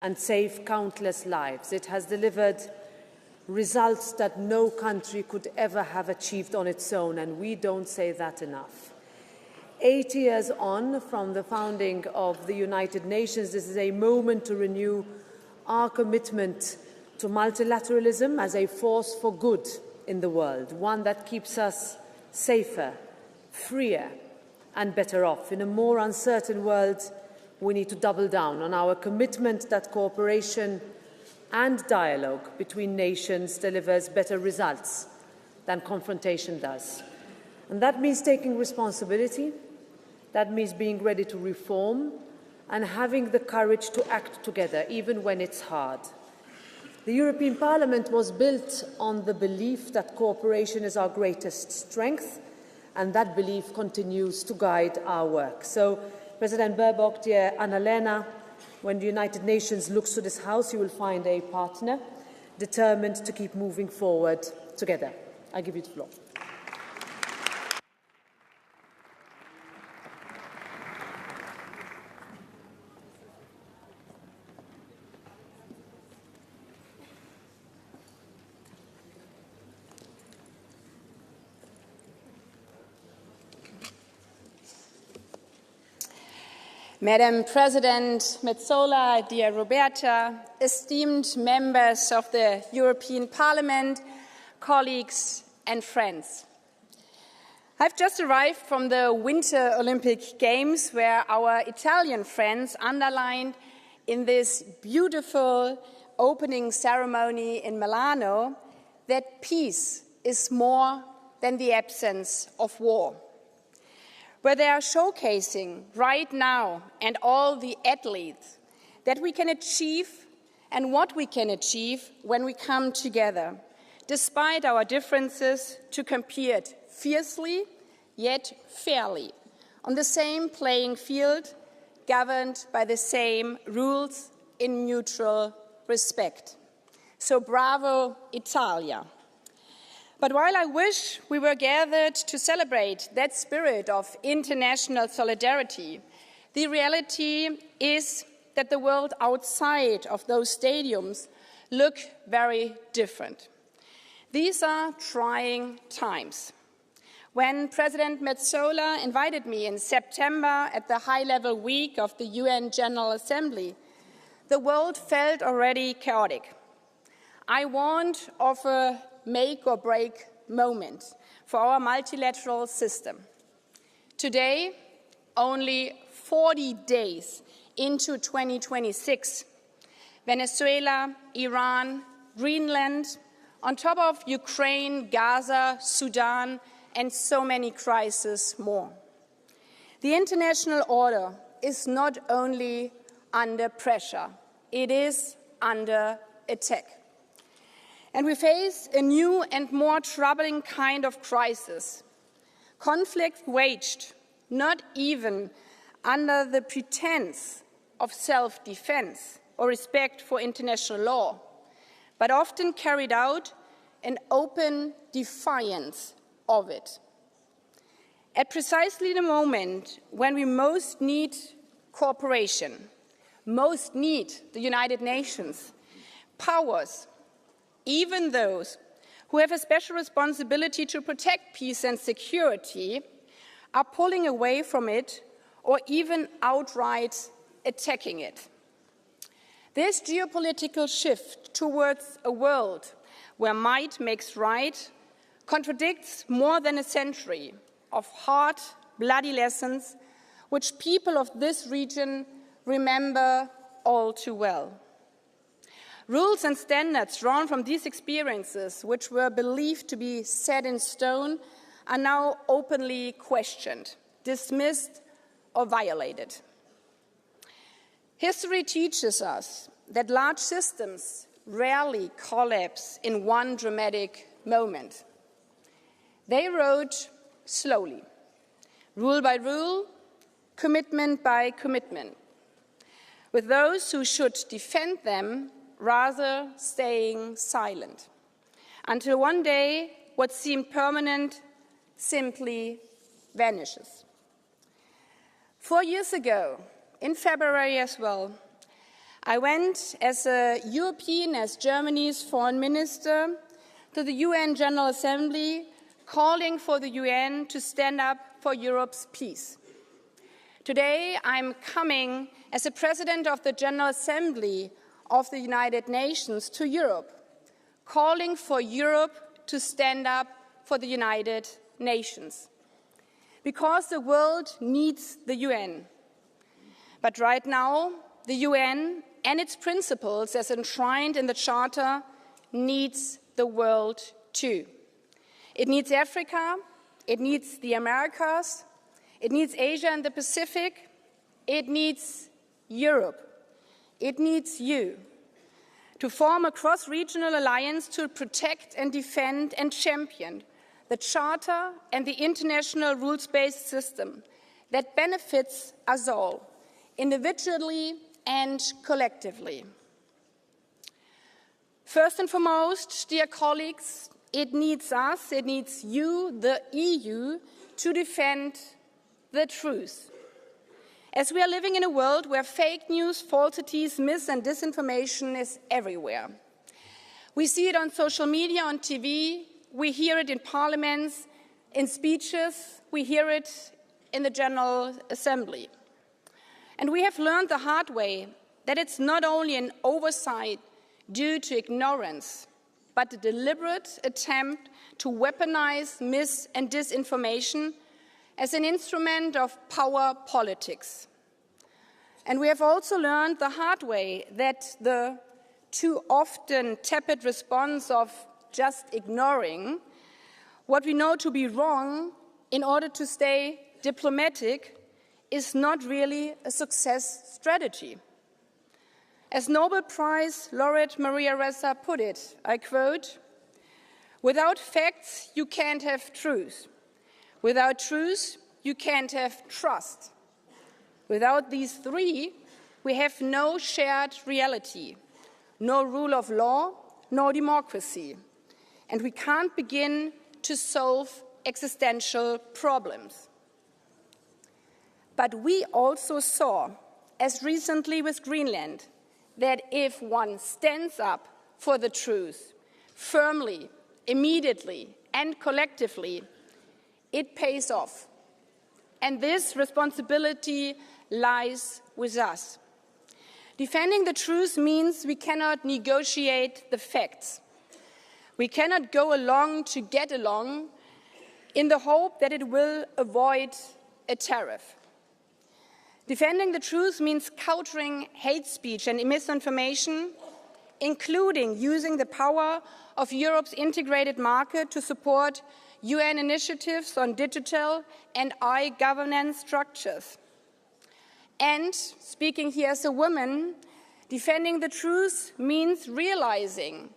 and save countless lives. It has delivered results that no country could ever have achieved on its own, and we don't say that enough. 80 years on from the founding of the United Nations, this is a moment to renew our commitment to multilateralism as a force for good in the world, one that keeps us safer, freer, and better off. In a more uncertain world, we need to double down on our commitment that cooperation and dialogue between nations delivers better results than confrontation does. And that means taking responsibility, that means being ready to reform and having the courage to act together, even when it's hard. The European Parliament was built on the belief that cooperation is our greatest strength, and that belief continues to guide our work. So, President Baerbock, dear Annalena, when the United Nations looks to this House, you will find a partner determined to keep moving forward together. I give you the floor. Madam President Metsola, dear Roberta, esteemed members of the European Parliament, colleagues and friends. I've just arrived from the Winter Olympic Games, where our Italian friends underlined in this beautiful opening ceremony in Milano that peace is more than the absence of war, where they are showcasing right now and all the athletes that we can achieve and what we can achieve when we come together, despite our differences, to compete fiercely yet fairly on the same playing field, governed by the same rules in mutual respect. So bravo, Italia. But while I wish we were gathered to celebrate that spirit of international solidarity, the reality is that the world outside of those stadiums look very different. These are trying times. When President Metsola invited me in September at the high-level week of the UN General Assembly, the world felt already chaotic. I warned of a make-or-break moment for our multilateral system. Today, only 40 days into 2026, Venezuela, Iran, Greenland, on top of Ukraine, Gaza, Sudan, and so many crises more. The international order is not only under pressure, it is under attack. And we face a new and more troubling kind of crisis. Conflict waged not even under the pretense of self-defense or respect for international law, but often carried out in open defiance of it. At precisely the moment when we most need cooperation, most need the United Nations, powers, even those who have a special responsibility to protect peace and security, are pulling away from it or even outright attacking it. This geopolitical shift towards a world where might makes right contradicts more than a century of hard, bloody lessons which people of this region remember all too well. Rules and standards drawn from these experiences, which were believed to be set in stone, are now openly questioned, dismissed, or violated. History teaches us that large systems rarely collapse in one dramatic moment. They erode slowly, rule by rule, commitment by commitment, with those who should defend them rather staying silent, until one day what seemed permanent simply vanishes. 4 years ago, in February as well, I went as a European, as Germany's foreign minister, to the UN General Assembly, calling for the UN to stand up for Europe's peace. Today, I'm coming as a president of the General Assembly of the United Nations to Europe, calling for Europe to stand up for the United Nations. Because the world needs the UN. But right now, the UN and its principles, as enshrined in the Charter, needs the world too. It needs Africa, it needs the Americas, it needs Asia and the Pacific, it needs Europe, it needs you, to form a cross-regional alliance to protect and defend and champion the Charter and the international rules-based system that benefits us all, individually and collectively. First and foremost, dear colleagues, it needs us, it needs you, the EU, to defend the truth. As we are living in a world where fake news, falsities, mis- and disinformation is everywhere. We see it on social media, on TV, we hear it in parliaments, in speeches, we hear it in the General Assembly. And we have learned the hard way that it's not only an oversight due to ignorance, but a deliberate attempt to weaponize mis- and disinformation as an instrument of power politics. And we have also learned the hard way that the too often tepid response of just ignoring what we know to be wrong in order to stay diplomatic is not really a success strategy. As Nobel Prize laureate Maria Ressa put it, I quote, "Without facts, you can't have truth. Without truth, you can't have trust. Without these three, we have no shared reality, no rule of law, no democracy, and we can't begin to solve existential problems." But we also saw, as recently with Greenland, that if one stands up for the truth firmly, immediately, and collectively, it pays off. And this responsibility lies with us. Defending the truth means we cannot negotiate the facts. We cannot go along to get along in the hope that it will avoid a tariff. Defending the truth means countering hate speech and misinformation, including using the power of Europe's integrated market to support UN initiatives on digital and e-governance structures. And, speaking here as a woman, defending the truth means realizing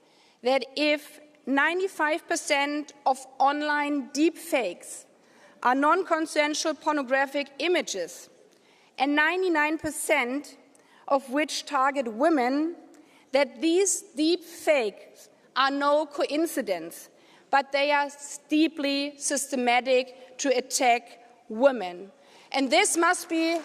that if 95% of online deepfakes are non-consensual pornographic images, and 99% of which target women, that these deep fakes are no coincidence, but they are deeply systematic to attack women. And this must be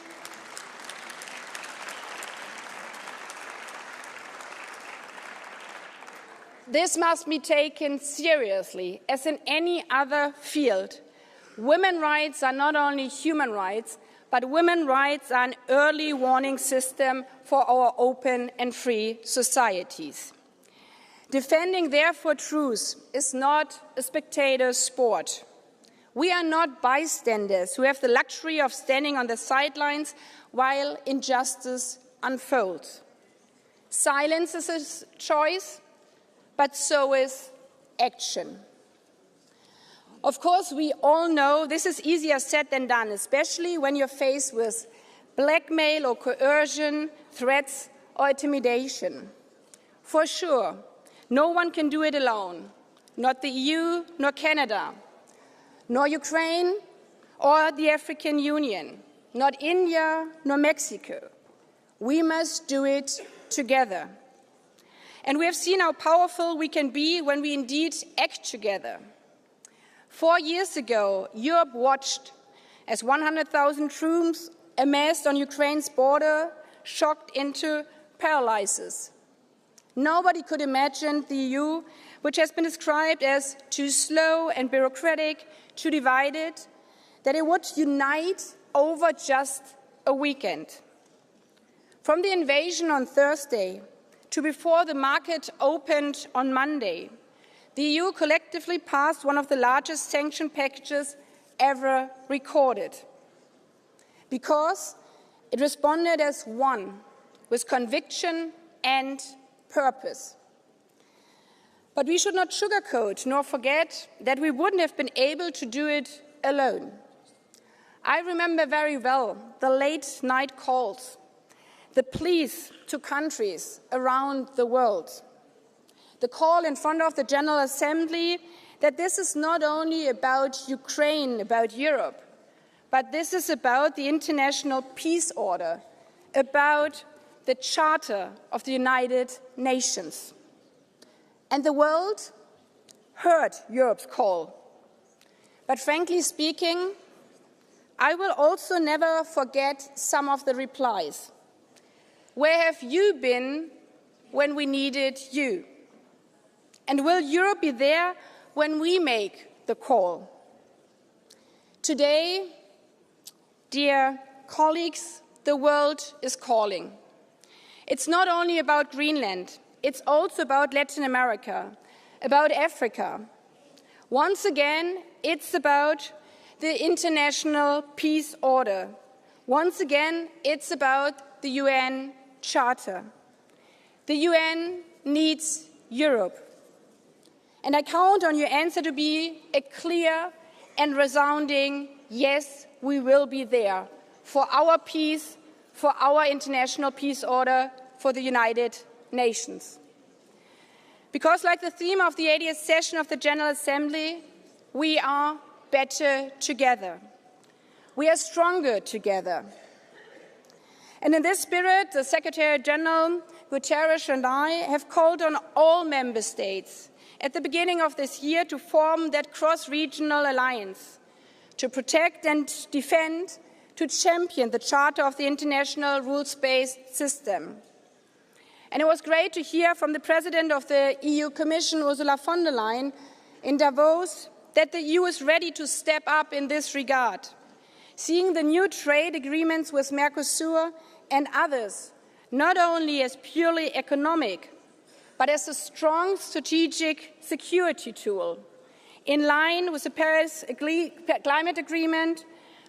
taken seriously, as in any other field. Women's rights are not only human rights, but women's rights are an early warning system for our open and free societies. Defending, therefore, truth is not a spectator sport. We are not bystanders who have the luxury of standing on the sidelines while injustice unfolds. Silence is a choice, but so is action. Of course, we all know this is easier said than done, especially when you're faced with blackmail or coercion, threats or intimidation. For sure, no one can do it alone, not the EU, nor Canada, nor Ukraine or the African Union, not India, nor Mexico. We must do it together. And we have seen how powerful we can be when we indeed act together. 4 years ago, Europe watched as 100,000 troops amassed on Ukraine's border, shocked into paralyzes. Nobody could imagine the EU, which has been described as too slow and bureaucratic, too divided, that it would unite over just a weekend. From the invasion on Thursday to before the market opened on Monday, the EU collectively passed one of the largest sanction packages ever recorded, because it responded as one, with conviction and purpose. But we should not sugarcoat nor forget that we wouldn't have been able to do it alone. I remember very well the late-night calls, the pleas to countries around the world, the call in front of the General Assembly that this is not only about Ukraine, about Europe, but this is about the international peace order, about the Charter of the United Nations. And the world heard Europe's call. But frankly speaking, I will also never forget some of the replies. Where have you been when we needed you? And will Europe be there when we make the call? Today, dear colleagues, the world is calling. It's not only about Greenland, it's also about Latin America, about Africa. Once again, it's about the international peace order. Once again, it's about the UN Charter. The UN needs Europe. And I count on your answer to be a clear and resounding yes, we will be there for our peace, for our international peace order, for the United Nations. Because like the theme of the 80th session of the General Assembly, we are better together. We are stronger together. And in this spirit, the Secretary General Guterres and I have called on all member states at the beginning of this year to form that cross-regional alliance, to protect and defend, to champion the Charter of the international rules-based system. And it was great to hear from the President of the EU Commission, Ursula von der Leyen, in Davos, that the EU is ready to step up in this regard, seeing the new trade agreements with Mercosur and others not only as purely economic, but as a strong strategic security tool, in line with the Paris Climate Agreement,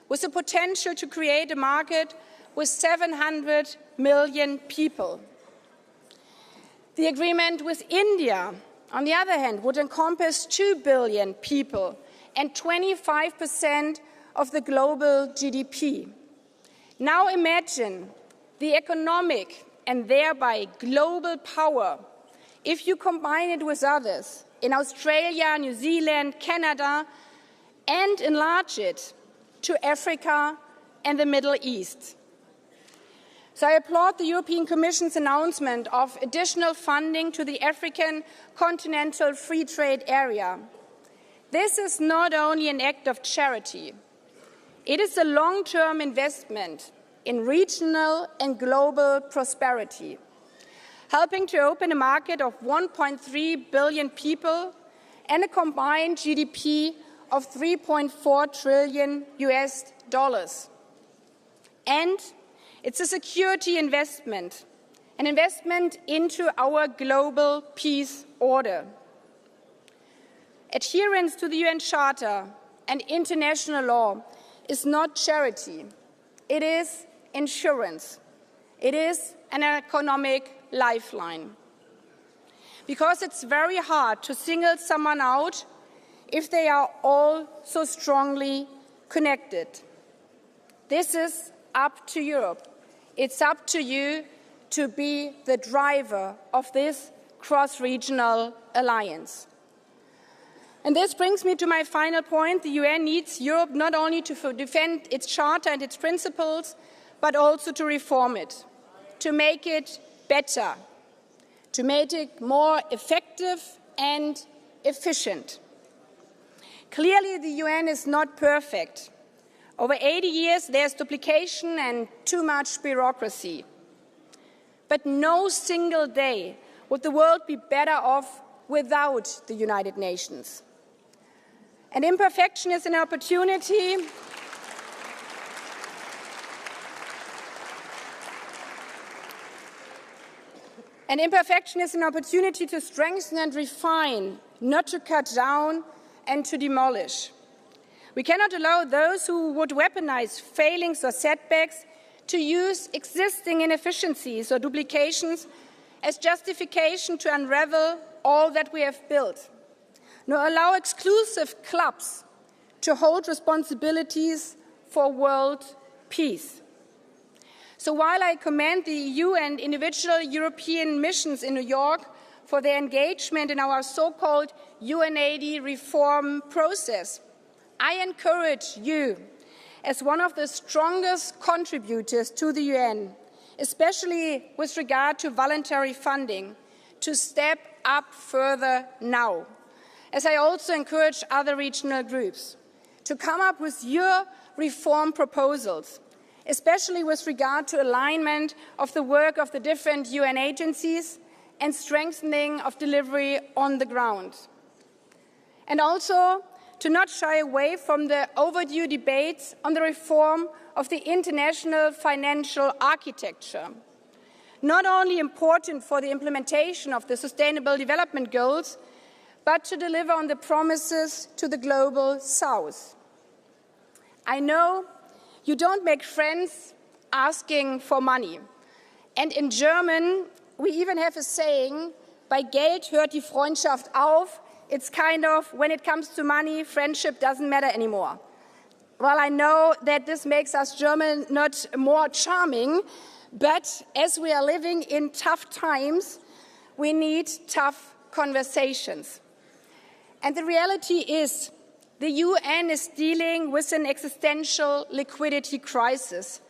with the potential to create a market with 700 million people. The agreement with India, on the other hand, would encompass 2 billion people and 25% of the global GDP. Now imagine the economic and thereby global power if you combine it with others in Australia, New Zealand, Canada, and enlarge it to Africa and the Middle East. So I applaud the European Commission's announcement of additional funding to the African Continental Free Trade Area. This is not only an act of charity, it is a long-term investment in regional and global prosperity, helping to open a market of 1.3 billion people and a combined GDP of $3.4 trillion US. And it's a security investment, an investment into our global peace order. Adherence to the UN Charter and international law is not charity. It is insurance. It is an economic lifeline. Because it's very hard to single someone out if they are all so strongly connected. This is up to Europe. It's up to you to be the driver of this cross-regional alliance. And this brings me to my final point. The UN needs Europe not only to defend its charter and its principles, but also to reform it, to make it better, to make it more effective and efficient. Clearly, the UN is not perfect. Over 80 years, there's duplication and too much bureaucracy. but no single day would the world be better off without the United Nations. And imperfection is an opportunity to strengthen and refine, not to cut down and to demolish. We cannot allow those who would weaponize failings or setbacks to use existing inefficiencies or duplications as justification to unravel all that we have built, nor allow exclusive clubs to hold responsibilities for world peace. So while I commend the EU and individual European missions in New York for their engagement in our so-called UN80 reform process, I encourage you, as one of the strongest contributors to the UN, especially with regard to voluntary funding, to step up further now, as I also encourage other regional groups to come up with your reform proposals, especially with regard to alignment of the work of the different UN agencies and strengthening of delivery on the ground. And also to not shy away from the overdue debates on the reform of the international financial architecture, not only important for the implementation of the Sustainable Development Goals, but to deliver on the promises to the Global South. I know you don't make friends asking for money. And in German, we even have a saying, bei Geld hört die Freundschaft auf. It's kind of, when it comes to money, friendship doesn't matter anymore. Well, I know that this makes us German not more charming, but as we are living in tough times, we need tough conversations. And the reality is, the UN is dealing with an existential liquidity crisis,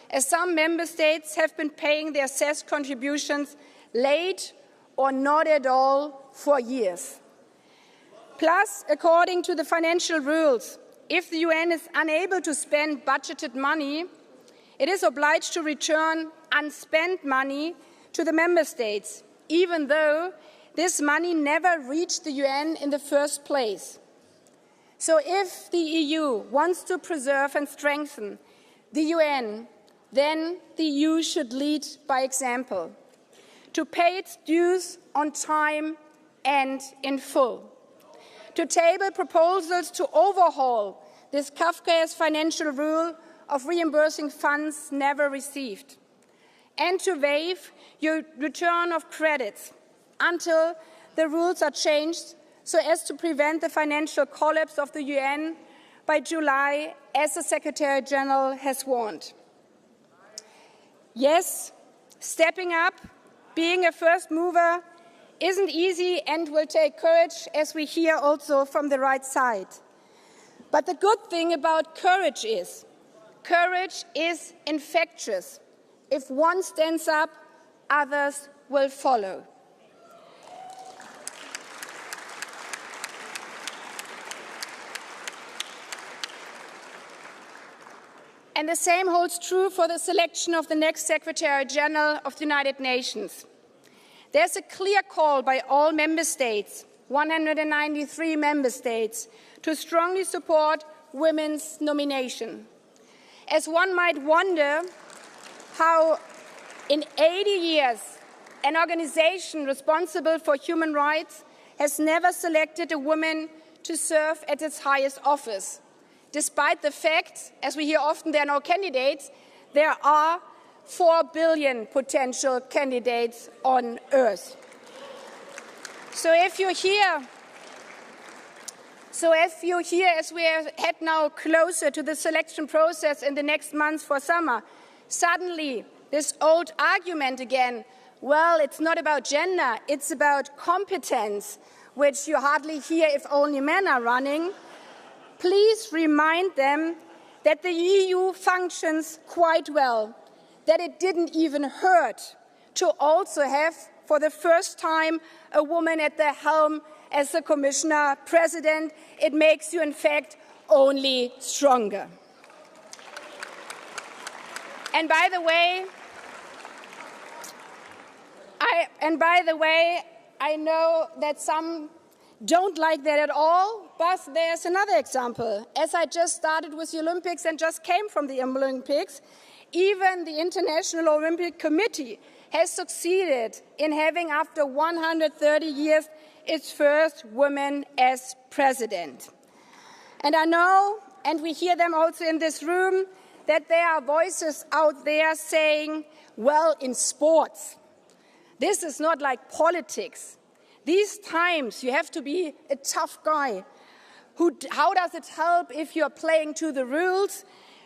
as some member states have been paying their cess contributions late or not at all for years. Plus, according to the financial rules, if the UN is unable to spend budgeted money, it is obliged to return unspent money to the member states, even though this money never reached the UN in the first place. So if the EU wants to preserve and strengthen the UN, then the EU should lead by example, to pay its dues on time and in full, to table proposals to overhaul this Kafkaesque financial rule of reimbursing funds never received, and to waive your return of credits until the rules are changed so as to prevent the financial collapse of the UN by July, as the Secretary General has warned. Yes, stepping up, being a first mover, isn't easy and will take courage, as we hear also from the right side. But the good thing about courage is infectious. If one stands up, others will follow. And the same holds true for the selection of the next Secretary General of the United Nations. There's a clear call by all member states, 193 member states, to strongly support women's nomination. As one might wonder how in 80 years an organization responsible for human rights has never selected a woman to serve at its highest office, despite the fact, as we hear often, there are no candidates, there are 4 billion potential candidates on Earth. So if you're here, as we head now closer to the selection process in the next months for summer, suddenly this old argument again, well, it's not about gender, it's about competence, which you hardly hear if only men are running. Please remind them that the EU functions quite well, that it didn't even hurt to also have, for the first time, a woman at the helm as the Commissioner President. It makes you, in fact, only stronger. And by the way, And by the way, I know that some don't like that at all, but there's another example. As I just started with the Olympics and just came from the Olympics, even the International Olympic Committee has succeeded in having, after 130 years, its first woman as president. And I know, and we hear them also in this room, that there are voices out there saying, well, in sports, this is not like politics. These times, you have to be a tough guy. How does it help if you're playing to the rules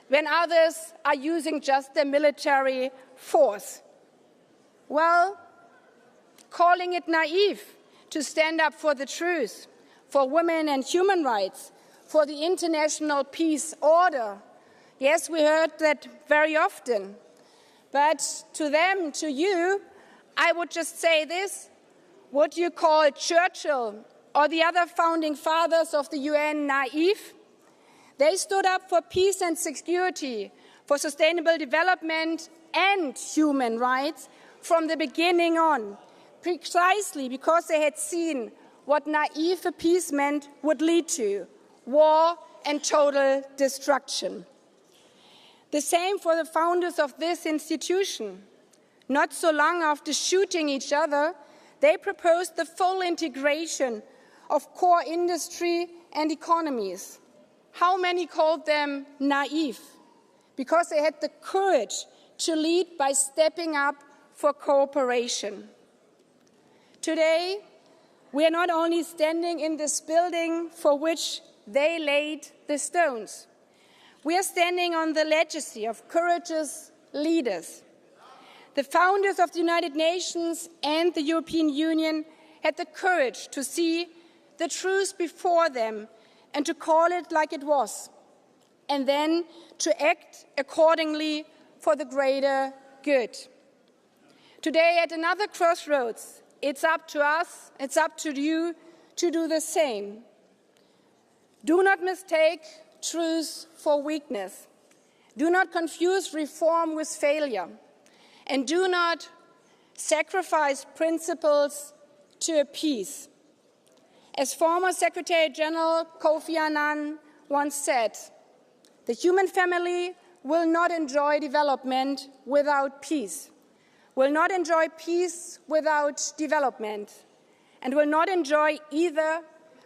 when others are using just their military force? Well, calling it naive to stand up for the truth, for women and human rights, for the international peace order. Yes, we heard that very often. But to them, to you, I would just say this: would you call Churchill or the other founding fathers of the UN naive? They stood up for peace and security, for sustainable development and human rights from the beginning on, precisely because they had seen what naive appeasement would lead to: war and total destruction. The same for the founders of this institution. Not so long after shooting each other, they proposed the full integration of core industry and economies. How many called them naive? Because they had the courage to lead by stepping up for cooperation. Today, we are not only standing in this building for which they laid the stones. We are standing on the legacy of courageous leaders. The founders of the United Nations and the European Union had the courage to see the truth before them and to call it like it was, and then to act accordingly for the greater good. Today, at another crossroads, it's up to us, it's up to you to do the same. Do not mistake truth for weakness. Do not confuse reform with failure. And do not sacrifice principles to appease. As former Secretary General Kofi Annan once said, the human family will not enjoy development without peace, will not enjoy peace without development, and will not enjoy either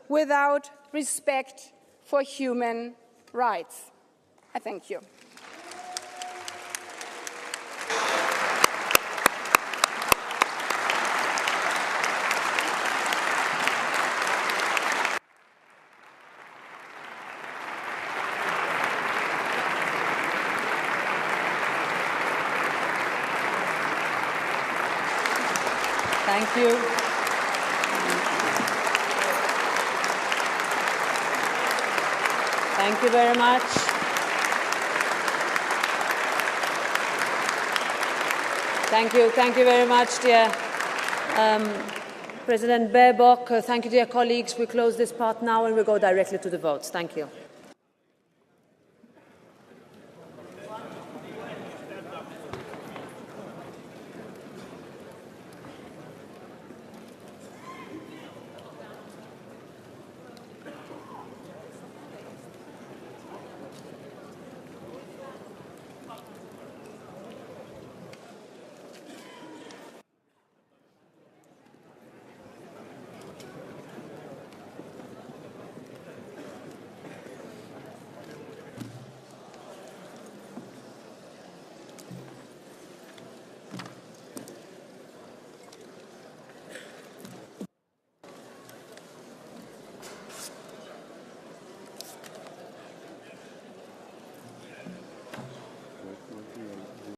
without respect for human rights. I thank you. Thank you. Thank you very much. Thank you very much, dear President Baerbock. Thank you, dear colleagues. We close this part now and we go directly to the votes. Thank you.